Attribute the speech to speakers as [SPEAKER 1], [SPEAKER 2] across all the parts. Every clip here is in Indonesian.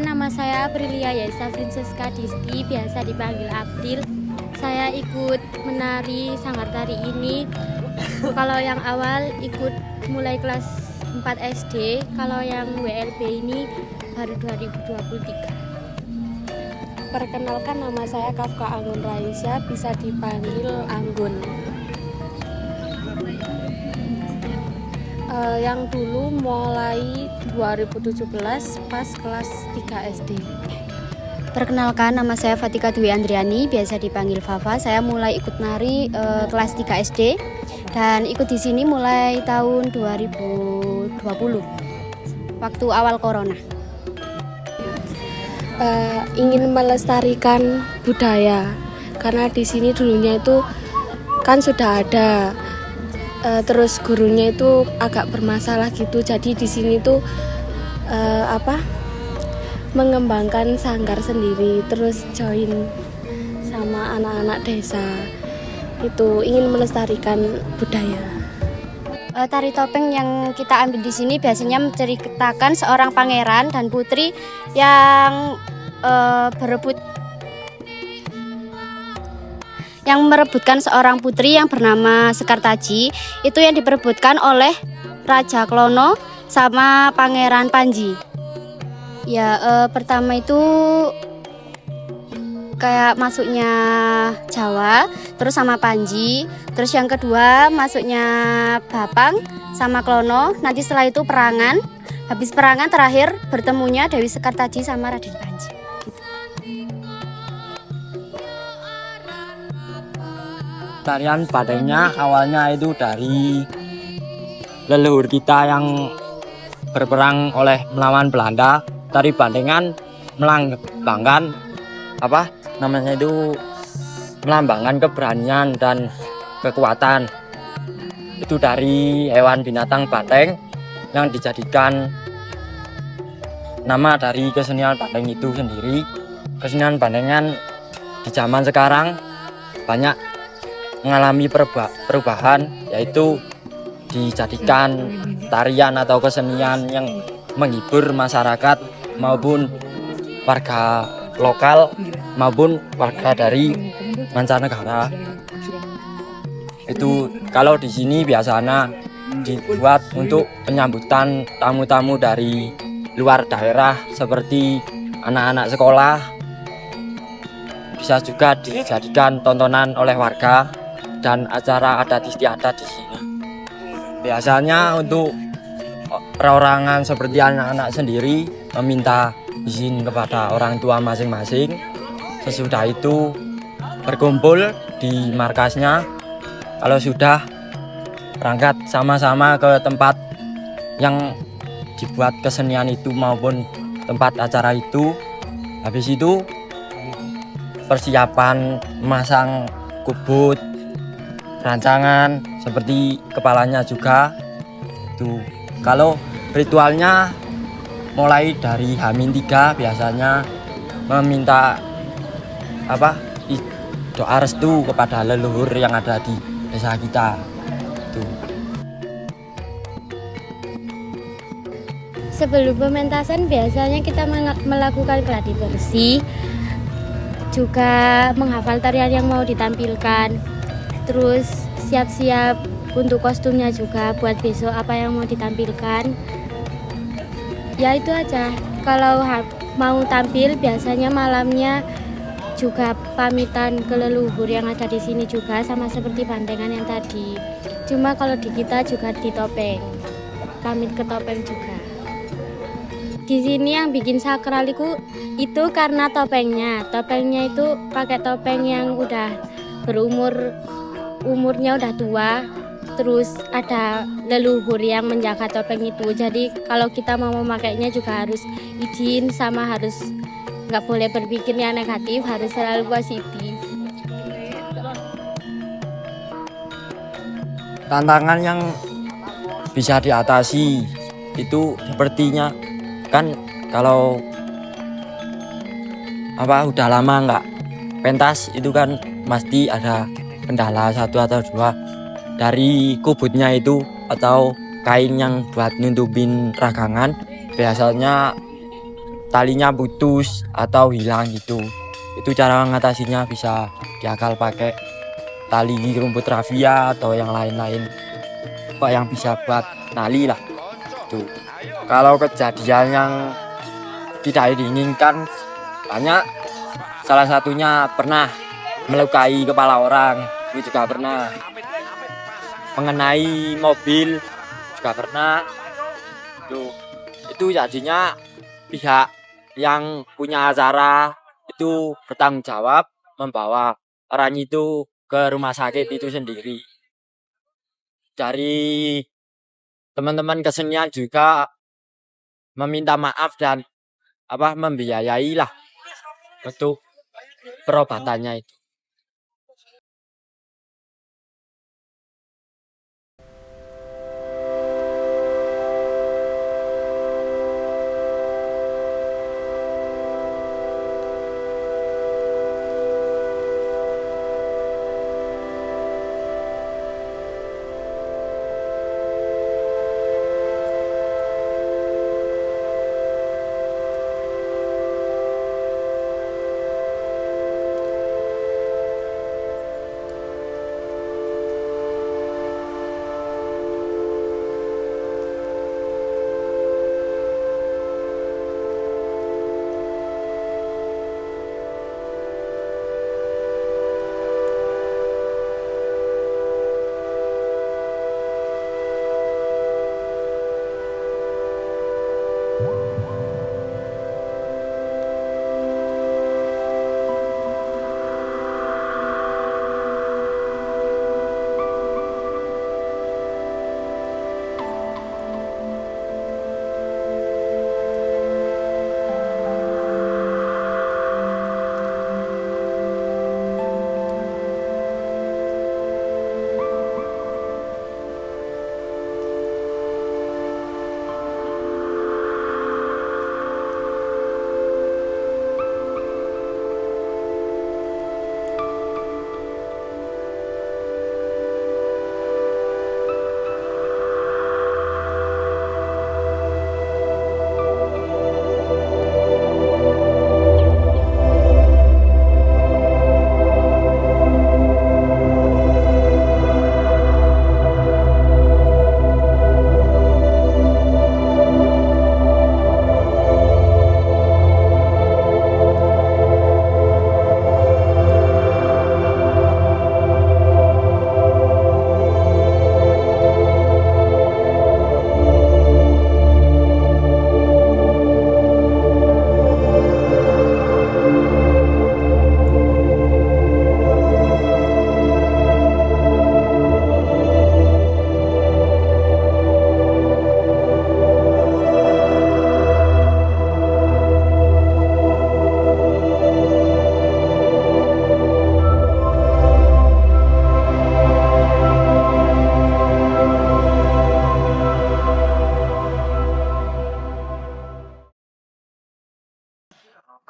[SPEAKER 1] Perkenalkan, nama saya Aprilia Yaisa Francisca Disti, biasa dipanggil April. Saya ikut menari sanggar tari ini. Kalau yang awal ikut mulai kelas 4 SD, kalau yang WLB ini baru 2023.
[SPEAKER 2] Perkenalkan, nama saya Kafka Anggun Raisya, bisa dipanggil Anggun. Yang dulu mulai 2017 pas kelas 3 SD.
[SPEAKER 3] Perkenalkan, nama saya Fatika Dwi Andriani, biasa dipanggil Fafa. Saya mulai ikut nari kelas 3 SD dan ikut di sini mulai tahun 2020 waktu awal corona.
[SPEAKER 2] Ingin melestarikan budaya karena di sini dulunya itu kan sudah ada, terus gurunya itu agak bermasalah gitu, jadi di sini tuh mengembangkan sanggar sendiri, terus join sama anak-anak desa, itu ingin melestarikan budaya.
[SPEAKER 3] Tari topeng yang kita ambil di sini biasanya menceritakan seorang pangeran dan putri yang merebutkan seorang putri yang bernama Sekartaji. Itu yang diperebutkan oleh Raja Klono sama Pangeran Panji. Ya, pertama itu kayak masuknya Jawa, terus sama Panji, terus yang kedua masuknya Bapang sama Klono, nanti setelah itu perangan, habis perangan terakhir bertemunya Dewi Sekartaji sama Raden Panji.
[SPEAKER 4] Tarian Bandengnya awalnya itu dari leluhur kita yang berperang oleh melawan Belanda. Tari Bandengan melambangkan melambangkan keberanian dan kekuatan. Itu dari hewan binatang banteng yang dijadikan nama dari kesenian Bandeng itu sendiri. Kesenian Bandengan di zaman sekarang banyak mengalami perubahan, yaitu dijadikan tarian atau kesenian yang menghibur masyarakat maupun warga lokal maupun warga dari mancanegara. Itu kalau di sini biasanya dibuat untuk penyambutan tamu-tamu dari luar daerah seperti anak-anak sekolah. Bisa juga dijadikan tontonan oleh warga dan acara adat istiadat di sini. Biasanya untuk perorangan seperti anak-anak sendiri meminta izin kepada orang tua masing-masing. Sesudah itu berkumpul di markasnya. Kalau sudah berangkat sama-sama ke tempat yang dibuat kesenian itu maupun tempat acara itu. Habis itu persiapan memasang kubut, rancangan seperti kepalanya juga. Tuh, kalau ritualnya mulai dari H-3 biasanya meminta doa restu kepada leluhur yang ada di desa kita. Tuh.
[SPEAKER 1] Sebelum pementasan biasanya kita melakukan gladi bersih, juga menghafal tarian yang mau ditampilkan, terus siap-siap untuk kostumnya juga buat besok apa yang mau ditampilkan. Ya itu aja. Kalau mau tampil biasanya malamnya juga pamitan ke leluhur yang ada di sini juga, sama seperti bandengan yang tadi. Cuma kalau di kita juga di topeng, pamit ke topeng juga. Di sini yang bikin sakral itu karena topengnya. Topengnya itu pakai topeng yang udah umurnya udah tua. Terus ada leluhur yang menjaga topeng itu. Jadi kalau kita mau memakainya juga harus izin, sama harus nggak boleh berpikir yang negatif, harus selalu positif.
[SPEAKER 4] Tantangan yang bisa diatasi itu sepertinya kan kalau udah lama nggak pentas itu kan pasti ada kendala satu atau dua dari kubutnya itu atau kain yang buat nutupin ragangan. Biasanya talinya putus atau hilang gitu. Itu cara mengatasinya bisa diakal pakai tali rumput raffia atau yang lain-lain. Apa yang bisa buat tali lah. Tuh. Kalau kejadian yang tidak diinginkan banyak. Salah satunya pernah melukai kepala orang, itu juga pernah. Mengenai mobil juga pernah. Itu jadinya pihak yang punya acara itu bertanggung jawab membawa orang itu ke rumah sakit itu sendiri. Dari teman-teman kesenian juga meminta maaf dan membiayai lah untuk perobatannya itu.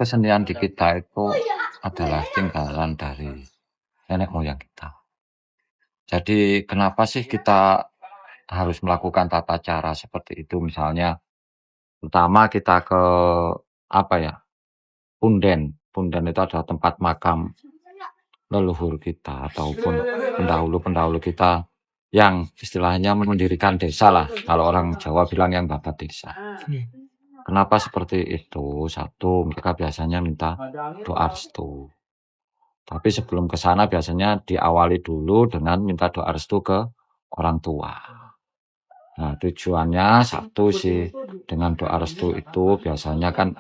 [SPEAKER 5] Kesenian di kita itu adalah tinggalan dari nenek moyang kita. Jadi kenapa sih kita harus melakukan tata cara seperti itu? Misalnya, pertama kita ke punden. Punden itu adalah tempat makam leluhur kita ataupun pendahulu-pendahulu kita yang istilahnya mendirikan desa lah. Kalau orang Jawa bilang yang babat desa. Kenapa seperti itu? Satu, mereka biasanya minta doa restu. Tapi sebelum ke sana biasanya diawali dulu dengan minta doa restu ke orang tua. Nah, tujuannya satu sih, dengan doa restu itu biasanya kan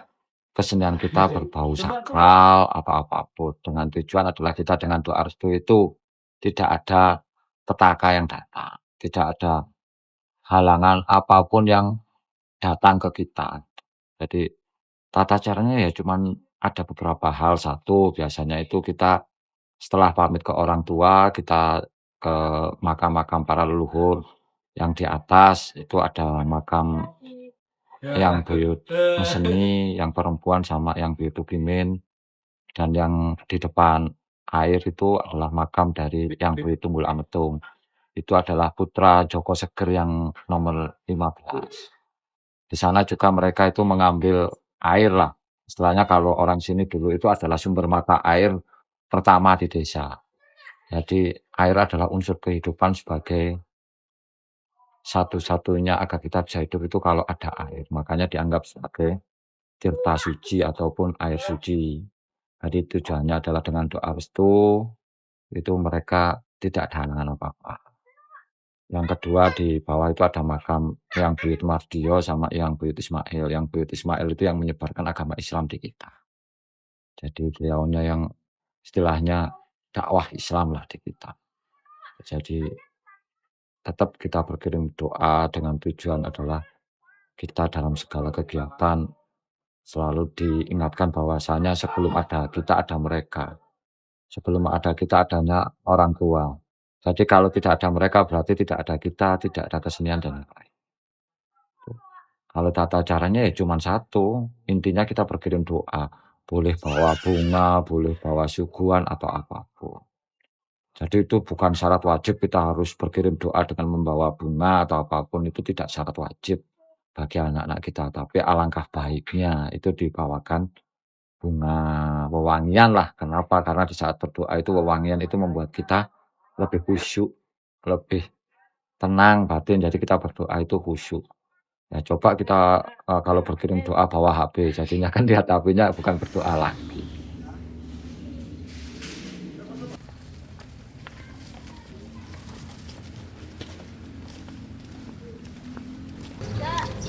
[SPEAKER 5] kesenian kita berbau sakral, apa-apapun. Dengan tujuan adalah kita dengan doa restu itu tidak ada petaka yang datang. Tidak ada halangan apapun yang datang ke kita. Jadi tata caranya ya cuman ada beberapa hal. Satu, biasanya itu kita setelah pamit ke orang tua, kita ke makam-makam para leluhur. Yang di atas itu ada makam yang buyut meseni, yang perempuan sama yang buyut tugimin. Dan yang di depan air itu adalah makam dari yang buyut tunggul ametung. Itu adalah putra Joko Seger yang nomor 15. Di sana juga mereka itu mengambil air lah Istilahnya kalau orang sini dulu itu adalah sumber mata air pertama di desa. Jadi air adalah unsur kehidupan sebagai satu-satunya agar kita bisa hidup itu kalau ada air. Makanya dianggap sebagai tirta suci ataupun air suci. Jadi tujuannya adalah dengan doa restu itu mereka tidak ada halangan apa-apa. Yang kedua di bawah itu ada makam Eyang Buyut Mardiono sama Eyang Buyut Ismail. Yang Buyut Ismail itu yang menyebarkan agama Islam di kita. Jadi beliaunya yang istilahnya dakwah Islam lah di kita. Jadi tetap kita berkirim doa dengan tujuan adalah kita dalam segala kegiatan selalu diingatkan bahwasanya sebelum ada kita ada mereka. Sebelum ada kita adanya orang tua. Jadi kalau tidak ada mereka berarti tidak ada kita, tidak ada kesenian dan lain-lain. Kalau tata caranya ya cuma satu, intinya kita berkirim doa. Boleh bawa bunga, boleh bawa suguhan atau apapun. Jadi itu bukan syarat wajib kita harus berkirim doa dengan membawa bunga atau apapun, itu tidak syarat wajib bagi anak-anak kita. Tapi alangkah baiknya itu dibawakan bunga wewangian lah. Kenapa? Karena di saat berdoa itu wewangian itu membuat kita lebih khusyuk, lebih tenang batin. Jadi kita berdoa itu khusyuk. Ya coba kita kalau berkirim doa bawa HP, jadinya kan lihat HP-nya bukan berdoa lagi.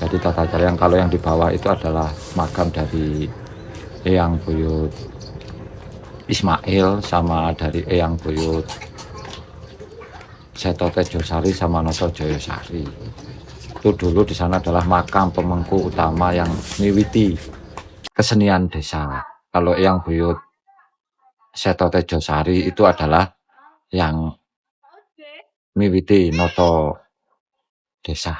[SPEAKER 5] Jadi tata cara yang kalau yang di bawah itu adalah makam dari Eyang Buyut Ismail sama dari Eyang Buyut Seto Tejosari sama Noto Joyosari. Itu dulu di sana adalah makam pemengku utama yang miwiti kesenian desa. Kalau Eyang Buyut Seto Tejosari itu adalah yang miwiti noto desa.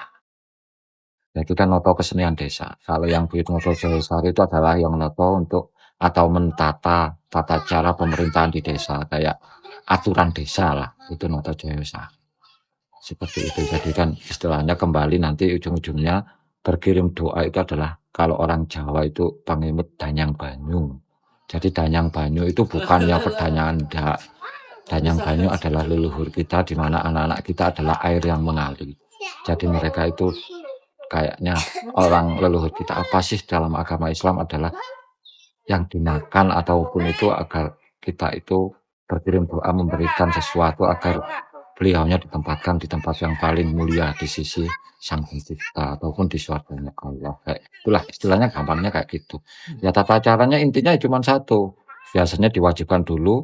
[SPEAKER 5] Itu kan noto kesenian desa. Kalau yang Buyut Noto Joyosari itu adalah yang noto untuk atau mentata tata cara pemerintahan di desa, kayak aturan desa lah, itu Noto Joyosari. Seperti itu. Jadi kan istilahnya kembali nanti ujung-ujungnya berkirim doa itu adalah kalau orang Jawa itu pangemut danyang banyu. Jadi danyang banyu itu bukan yang perdanyangan enggak. Danyang banyu adalah leluhur kita di mana anak-anak kita adalah air yang mengalir. Jadi mereka itu kayaknya orang leluhur kita apa sih dalam agama Islam adalah yang dimakan ataupun itu agar kita itu berkirim doa memberikan sesuatu agar beliaunya ditempatkan di tempat yang paling mulia di sisi Sang Pencipta ataupun di surganya Allah. Kayak itulah istilahnya gampangnya kayak gitu. Ya tata caranya intinya cuma satu. Biasanya diwajibkan dulu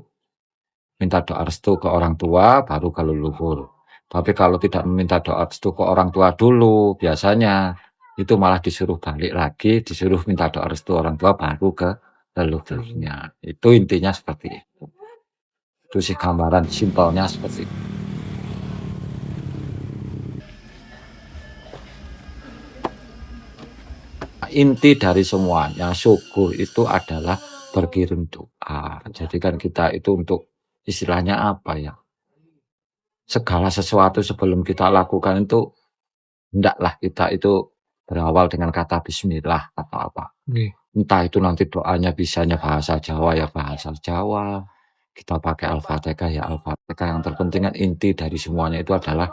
[SPEAKER 5] minta doa restu ke orang tua baru ke leluhur. Tapi kalau tidak meminta doa restu ke orang tua dulu, biasanya itu malah disuruh balik lagi, disuruh minta doa restu orang tua baru ke leluhurnya. Itu intinya seperti itu. Itu sih gambaran simpelnya seperti itu. Inti dari semuanya syukur itu adalah berkirim doa. Jadi kan kita itu untuk istilahnya apa ya? Segala sesuatu sebelum kita lakukan itu hendaklah kita itu berawal dengan kata bismillah atau apa. Entah itu nanti doanya bisanya bahasa Jawa ya bahasa Jawa. Kita pakai Al-Fatihah ya Al-Fatihah. Yang terpenting kan inti dari semuanya itu adalah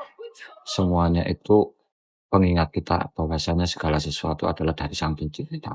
[SPEAKER 5] semuanya itu pengingat kita bahwasanya segala sesuatu adalah dari Sang Pencipta.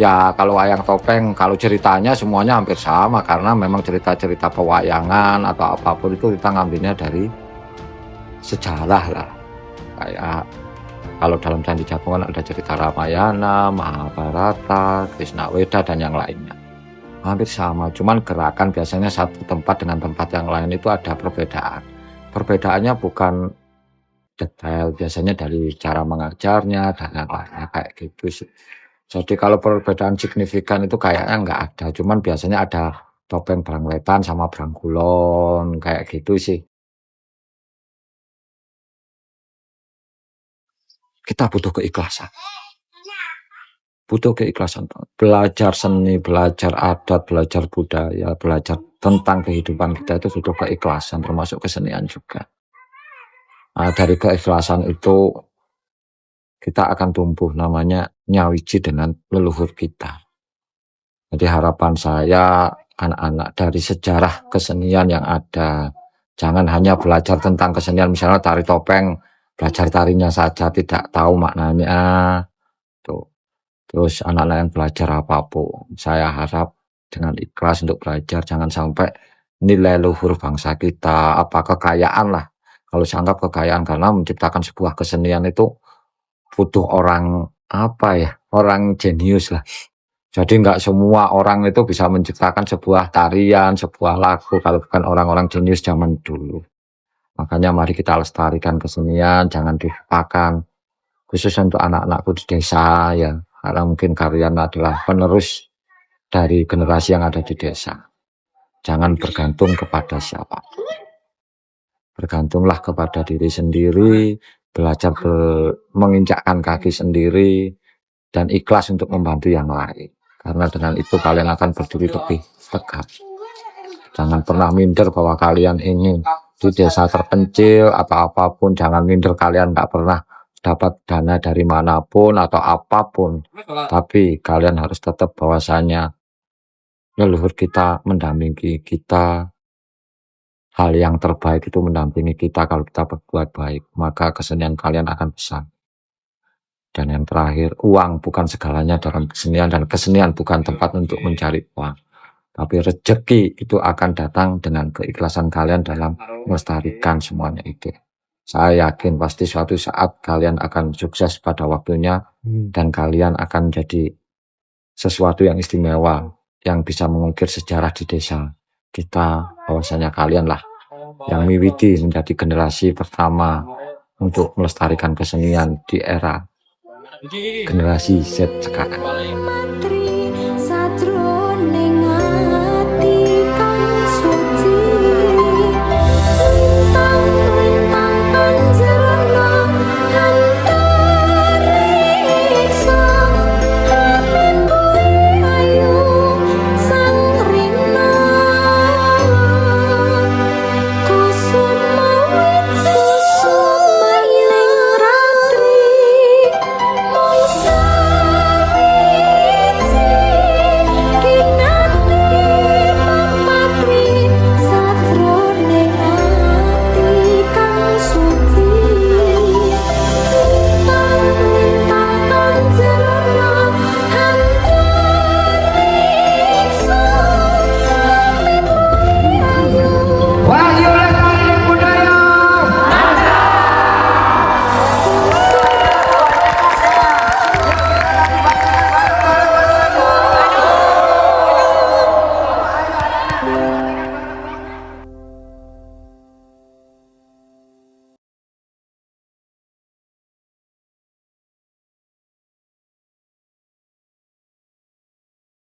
[SPEAKER 5] Ya kalau wayang topeng, kalau ceritanya semuanya hampir sama karena memang cerita-cerita pewayangan atau apapun itu kita ngambilnya dari sejarah lah. Kayak kalau dalam Candi Jago kan ada cerita Ramayana, Mahabharata, Krishna Weda dan yang lainnya. Hampir sama, cuman gerakan biasanya satu tempat dengan tempat yang lain itu ada perbedaan. Perbedaannya bukan detail, biasanya dari cara mengajarnya dan yang lainnya kayak gitu sih. Jadi kalau perbedaan signifikan itu kayaknya nggak ada, cuman biasanya ada topeng Brangletan sama Brangkulon kayak gitu sih. Kita butuh keikhlasan. Butuh keikhlasan. Belajar seni, belajar adat, belajar budaya, belajar tentang kehidupan kita itu butuh keikhlasan, termasuk kesenian juga. Nah, dari keikhlasan itu kita akan tumbuh namanya nyawiji dengan leluhur kita. Jadi harapan saya anak-anak dari sejarah kesenian yang ada, jangan hanya belajar tentang kesenian, misalnya tari topeng, belajar tarinya saja, tidak tahu maknanya. Tuh. Terus anak-anak yang belajar apapun, saya harap dengan ikhlas untuk belajar, jangan sampai nilai luhur bangsa kita, apa kekayaan lah. Kalau saya anggap kekayaan, karena menciptakan sebuah kesenian itu butuh orang apa ya, orang jenius lah. Jadi nggak semua orang itu bisa menciptakan sebuah tarian, sebuah lagu kalau bukan orang-orang jenius zaman dulu. Makanya mari kita lestarikan kesenian, jangan dilupakan. Khusus untuk anak-anakku di desa ya, karena mungkin kalian adalah penerus dari generasi yang ada di desa. Jangan bergantung kepada siapa. Bergantunglah kepada diri sendiri, belajar menginjakkan kaki sendiri, dan ikhlas untuk membantu yang lain. Karena dengan itu kalian akan berdiri lebih tegak. Jangan pernah minder bahwa kalian ini di desa terpencil atau apapun. Jangan minder kalian tidak pernah dapat dana dari manapun atau apapun. Tapi kalian harus tetap bahwasanya leluhur kita mendampingi kita. Hal yang terbaik itu mendampingi kita kalau kita berbuat baik. Maka kesenian kalian akan besar. Dan yang terakhir, uang bukan segalanya dalam kesenian, dan kesenian bukan tempat untuk mencari uang. Tapi rezeki itu akan datang dengan keikhlasan kalian dalam melestarikan semuanya itu. Saya yakin pasti suatu saat kalian akan sukses pada waktunya, dan kalian akan jadi sesuatu yang istimewa, yang bisa mengukir sejarah di desa kita. Bahwasanya kalian lah yang miwiti menjadi generasi pertama untuk melestarikan kesenian di era generasi Z sekarang.